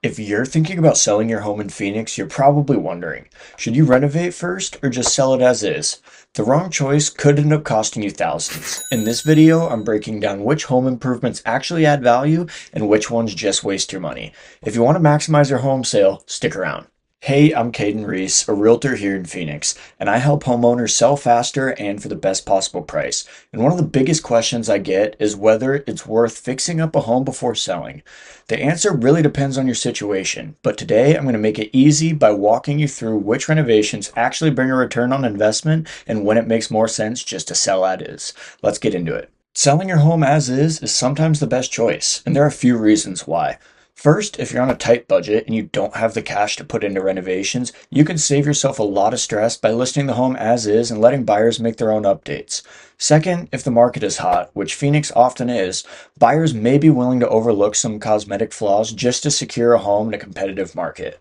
If you're thinking about selling your home in Phoenix, you're probably wondering, should you renovate first or just sell it as is? The wrong choice could end up costing you thousands. In this video, I'm breaking down which home improvements actually add value and which ones just waste your money. If you want to maximize your home sale, stick around. Hey, I'm Caden Reese, a realtor here in Phoenix, and I help homeowners sell faster and for the best possible price. And one of the biggest questions I get is whether it's worth fixing up a home before selling. The answer really depends on your situation, but today I'm going to make it easy by walking you through which renovations actually bring a return on investment and when it makes more sense just to sell as is. Let's get into it. Selling your home as is sometimes the best choice, and there are a few reasons why. First, if you're on a tight budget and you don't have the cash to put into renovations, you can save yourself a lot of stress by listing the home as is and letting buyers make their own updates. Second, if the market is hot, which Phoenix often is, buyers may be willing to overlook some cosmetic flaws just to secure a home in a competitive market.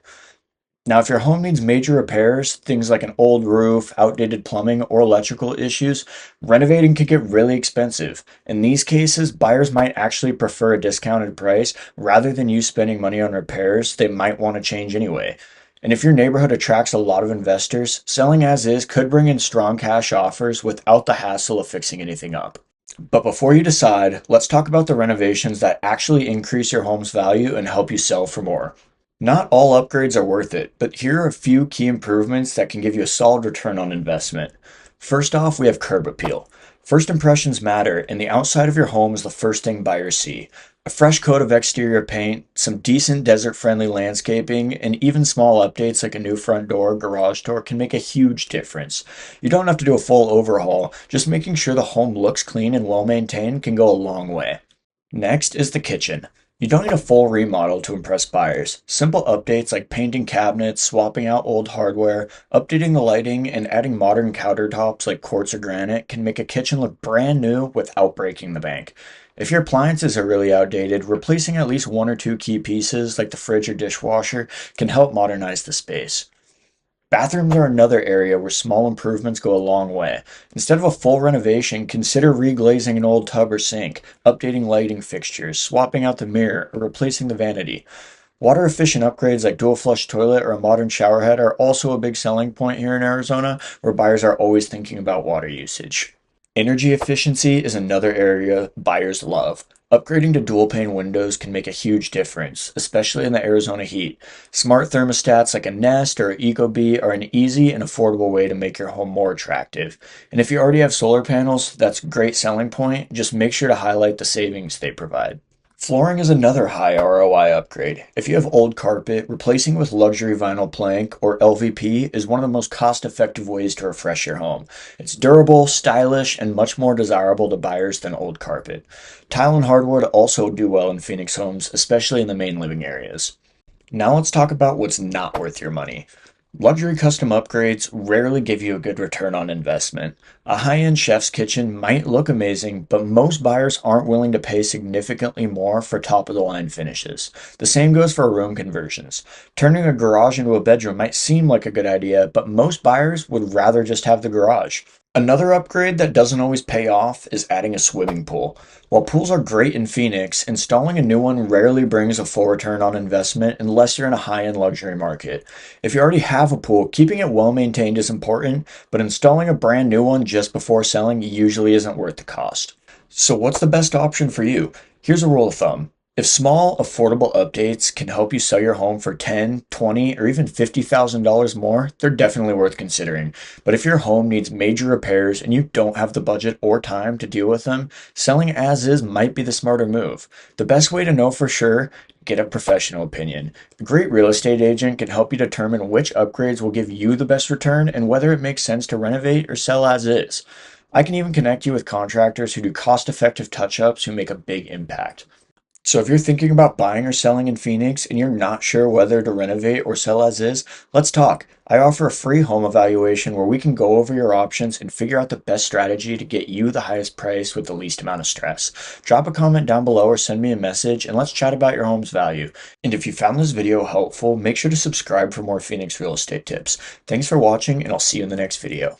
Now, if your home needs major repairs, things like an old roof, outdated plumbing, or electrical issues, renovating can get really expensive. In these cases, buyers might actually prefer a discounted price rather than you spending money on repairs they might want to change anyway. And if your neighborhood attracts a lot of investors, selling as is could bring in strong cash offers without the hassle of fixing anything up. But before you decide, let's talk about the renovations that actually increase your home's value and help you sell for more. Not all upgrades are worth it, but here are a few key improvements that can give you a solid return on investment. First off, we have curb appeal. First impressions matter, and the outside of your home is the first thing buyers see. A fresh coat of exterior paint, some decent desert-friendly landscaping, and even small updates like a new front door, garage door can make a huge difference. You don't have to do a full overhaul, just making sure the home looks clean and well-maintained can go a long way. Next is the kitchen. You don't need a full remodel to impress buyers. Simple updates like painting cabinets, swapping out old hardware, updating the lighting, and adding modern countertops like quartz or granite can make a kitchen look brand new without breaking the bank. If your appliances are really outdated, replacing at least one or two key pieces like the fridge or dishwasher can help modernize the space. Bathrooms are another area where small improvements go a long way. Instead of a full renovation, consider reglazing an old tub or sink, updating lighting fixtures, swapping out the mirror, or replacing the vanity. Water efficient upgrades like dual flush toilet or a modern shower head are also a big selling point here in Arizona, where buyers are always thinking about water usage. Energy efficiency is another area buyers love. Upgrading to dual pane windows can make a huge difference, especially in the Arizona heat. Smart thermostats like a Nest or Ecobee are an easy and affordable way to make your home more attractive. And if you already have solar panels, that's a great selling point. Just make sure to highlight the savings they provide. Flooring is another high ROI upgrade. If you have old carpet, replacing with luxury vinyl plank or LVP is one of the most cost-effective ways to refresh your home. It's durable, stylish, and much more desirable to buyers than old carpet. Tile and hardwood also do well in Phoenix homes, especially in the main living areas. Now let's talk about what's not worth your money. Luxury custom upgrades rarely give you a good return on investment. A high-end chef's kitchen might look amazing, but most buyers aren't willing to pay significantly more for top-of-the-line finishes. The same goes for room conversions. Turning a garage into a bedroom might seem like a good idea, but most buyers would rather just have the garage. Another upgrade that doesn't always pay off is adding a swimming pool. While pools are great in Phoenix, installing a new one rarely brings a full return on investment unless you're in a high-end luxury market. If you already have a pool, keeping it well maintained is important, but installing a brand new one just before selling usually isn't worth the cost. So what's the best option for you? Here's a rule of thumb. If small, affordable updates can help you sell your home for $10, $20, or even $50,000 more, they're definitely worth considering. But if your home needs major repairs and you don't have the budget or time to deal with them, selling as is might be the smarter move. The best way to know for sure, get a professional opinion. A great real estate agent can help you determine which upgrades will give you the best return and whether it makes sense to renovate or sell as is. I can even connect you with contractors who do cost-effective touch-ups who make a big impact. So if you're thinking about buying or selling in Phoenix and you're not sure whether to renovate or sell as is, let's talk. I offer a free home evaluation where we can go over your options and figure out the best strategy to get you the highest price with the least amount of stress. Drop a comment down below or send me a message and let's chat about your home's value. And if you found this video helpful, make sure to subscribe for more Phoenix real estate tips. Thanks for watching and I'll see you in the next video.